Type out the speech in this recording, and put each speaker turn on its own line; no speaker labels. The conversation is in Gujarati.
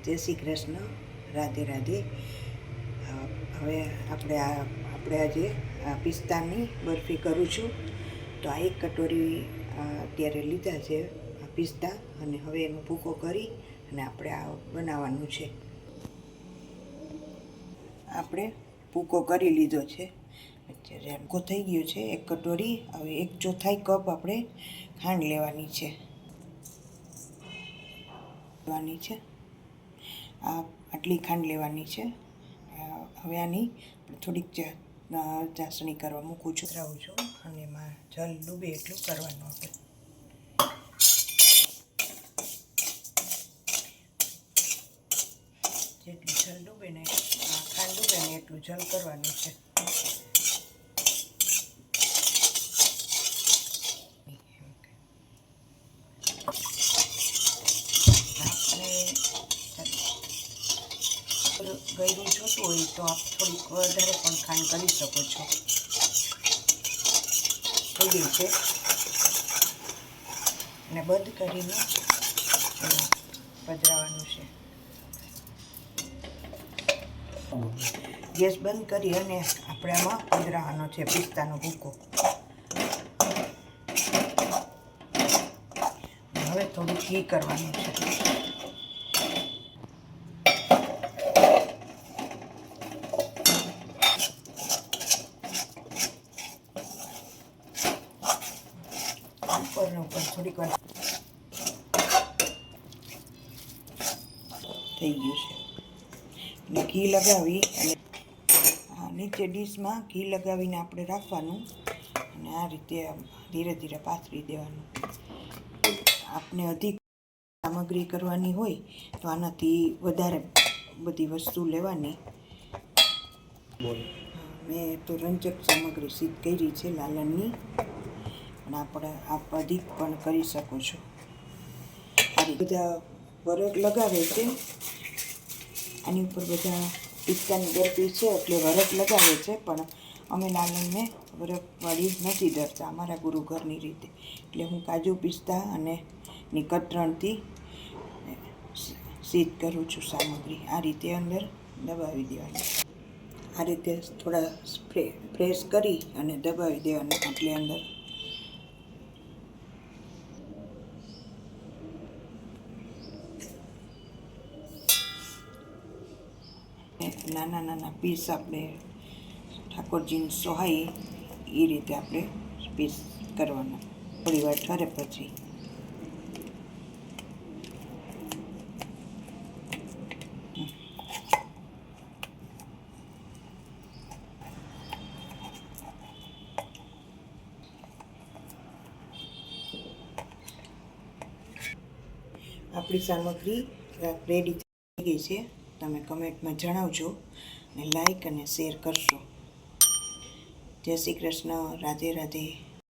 જય શ્રી કૃષ્ણ, રાધે રાધે. હવે આપણે આજે પિસ્તાની બરફી કરું છું. તો આ એક કટોરી અત્યારે લીધા છે આ પિસ્તા, અને હવે એનો ભૂકો કરી અને આપણે આ બનાવવાનું છે. આપણે ભૂકો કરી લીધો છે, અત્યારે ભૂકો થઈ ગયો છે એક કટોરી. હવે 1/4 કપ આપણે ખાંડ લેવાની છે. આ આટલી ખાંડ લેવાની છે. હવે આની થોડીક ચાસણી કરવા મૂકું છું, રાવું છું, અને એમાં જલ ડૂબે એટલું કરવાનું. આપણે જેટલું જલ ડૂબે ને ખાંડ ડૂબે ને એટલું જલ કરવાનું છે. ગળ્યું જોતું હોય તો આપ થોડીક વધારે પણ ખાંડ કરી શકો છો. થઈ ગઈ છે, અને બંધ કરીને પધરાવાનું છે. ગેસ બંધ કરી અને આપણે આમાં પધરાવાનો છે પિસ્તાનો ભૂકો. હવે થોડું ઘી કરવાનું છે. ઉપર થોડીક વાર થઈ ગયું છે, અને ઘી લગાવી અને નીચે ડીશમાં ઘી લગાવીને આપણે રાખવાનું, અને આ રીતે ધીરે ધીરે પાથરી દેવાનું. આપણે અધિક સામગ્રી કરવાની હોય તો આનાથી વધારે બધી વસ્તુ લેવાની. મેં તો રંજક સામગ્રી સિદ્ધ કરી છે લાલણની, અને આપણે આપ અધિક પણ કરી શકો છો. આ બધા વરખ લગાવે છે, આની ઉપર બધા પિસ્તાની બરફી છે એટલે વરખ લગાવે છે, પણ અમે લાલણને વરખવાળી નથી ધરતા અમારા ગુરુ ઘરની રીતે. એટલે હું કાજુ પિસ્તા અને ની કતરણથી સિદ્ધ કરું છું સામગ્રી. આ રીતે અંદર દબાવી દેવાની. આ રીતે થોડા પ્રેસ કરી અને દબાવી દેવાનું. એટલે અંદર નાના નાના પીસ આપણે ઠાકોરજીને સોહાય એ રીતે આપણે પીસ કરવાના. થોડી વાર ઠરે પછી આપણી સામગ્રી રેડી થઈ ગઈ છે. તમે કમેન્ટમાં જણાવજો, અને લાઈક અને શેર કરશો. જય શ્રી કૃષ્ણ, રાધે રાધે.